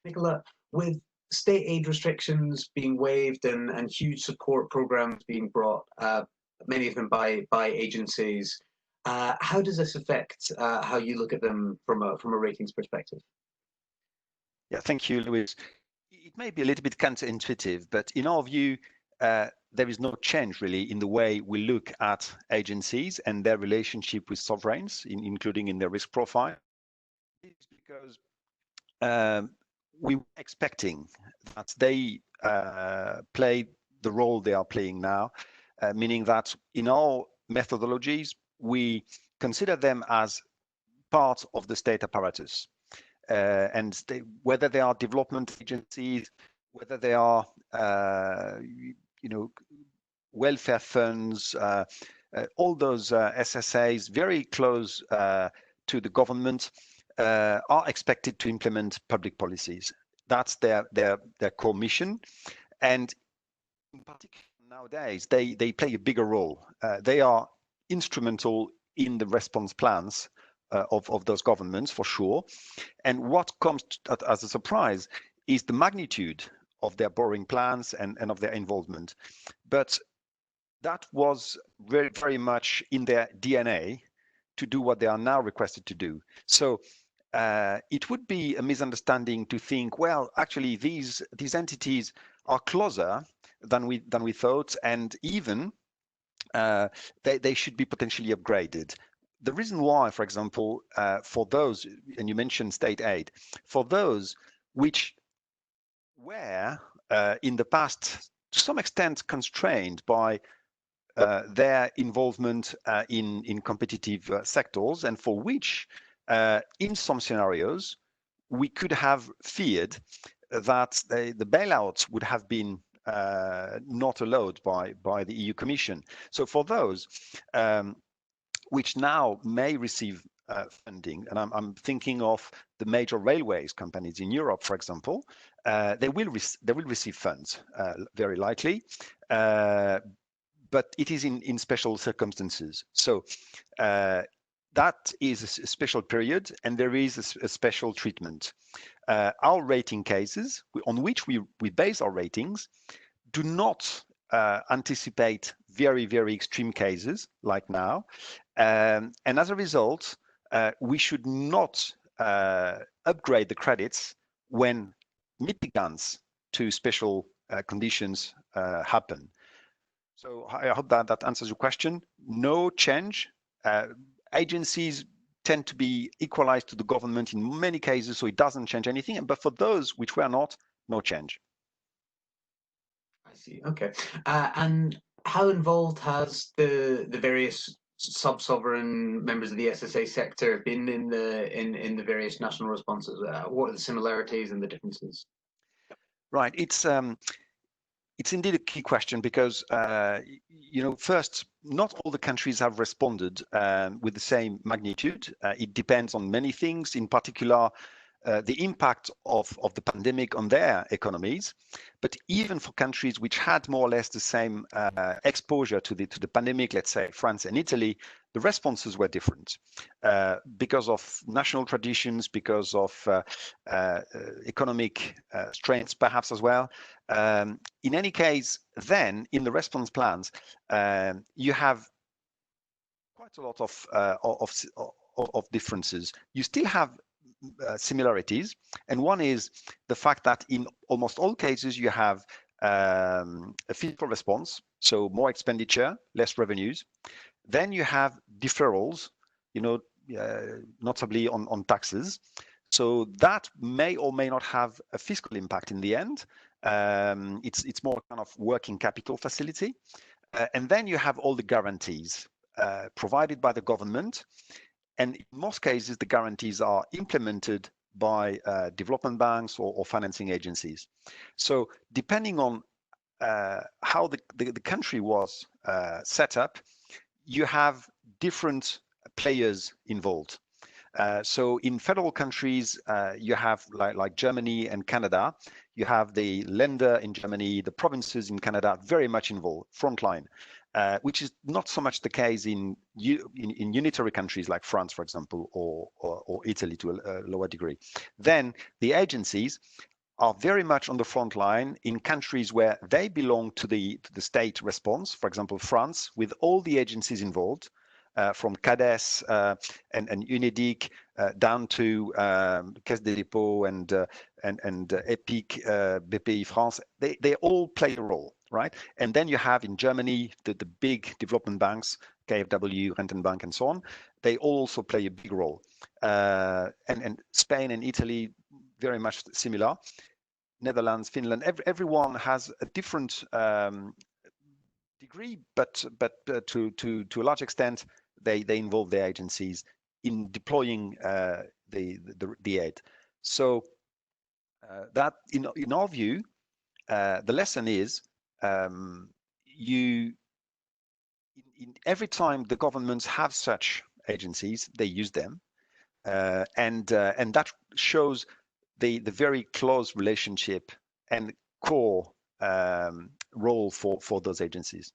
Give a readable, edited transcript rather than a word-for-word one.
Nicola, with state aid restrictions being waived and huge support programs being brought, many of them by agencies, how does this affect how you look at them from a ratings perspective? Yeah, thank you, Louis. It may be a little bit counterintuitive, but in our view, there is no change really in the way we look at agencies and their relationship with sovereigns, including in their risk profile. It's because we were expecting that they play the role they are playing now, meaning that in our methodologies, we consider them as part of the state apparatus. And whether they are development agencies, whether they are, welfare funds, all those SSAs very close to the government are expected to implement public policies. That's their core mission, and in particular nowadays they play a bigger role. They are instrumental in the response plans of those governments, for sure. And what comes as a surprise is the magnitude of their borrowing plans and of their involvement. But that was very, very much in their DNA to do what they are now requested to do. So it would be a misunderstanding to think, well, actually, these entities are closer than we thought, and even they should be potentially upgraded. The reason why, for example, for those, and you mentioned state aid, for those which were in the past to some extent constrained by their involvement in competitive sectors, and for which in some scenarios we could have feared that the bailouts would have been not allowed by the EU Commission. So for those which now may receive funding, and I'm thinking of the major railways companies in Europe, for example, they will receive funds very likely, but it is in special circumstances. So that is a special period, and there is a special treatment. Our rating cases, on which we base our ratings, do not anticipate very, very extreme cases like now. And as a result, we should not upgrade the credits when mitigants to special conditions happen. So I hope that answers your question. No change. Agencies tend to be equalized to the government in many cases, so it doesn't change anything. But for those which were not, no change. I see. Okay. And how involved has the various sub-sovereign members of the SSA sector been in the various national responses? What are the similarities and the differences? Right. It's indeed a key question because, first, not all the countries have responded with the same magnitude. It depends on many things, in particular, the impact of the pandemic on their economies. But even for countries which had more or less the same exposure to the pandemic, let's say France and Italy, the responses were different because of national traditions, because of economic strengths, perhaps as well. In any case, then in the response plans, you have quite a lot of differences. You still have similarities, and one is the fact that in almost all cases you have a fiscal response, so more expenditure, less revenues. Then you have deferrals, notably on taxes. So that may or may not have a fiscal impact in the end. It's more kind of working capital facility. And then you have all the guarantees provided by the government. And in most cases, the guarantees are implemented by development banks or financing agencies. So depending on how the country was set up, you have different players involved. So in federal countries, you have like Germany and Canada, you have the lender in Germany, the provinces in Canada, very much involved, frontline. which is not so much the case in unitary countries like France, for example, or Italy to a lower degree. Then the agencies are very much on the front line in countries where they belong to the state response. For example, France, with all the agencies involved, from CADES and UNEDIC down to Caisse des Dépôts and EPIC, BPI France, they all play a role, right? And then you have in Germany the big development banks, KfW, Rentenbank, and so on. They also play a big role. And Spain and Italy, very much similar. Netherlands, Finland, everyone has a different degree, but to a large extent, they involve their agencies in deploying the aid. So that, in our view, the lesson is every time the governments have such agencies, they use them, and that shows the very close relationship and core role for those agencies.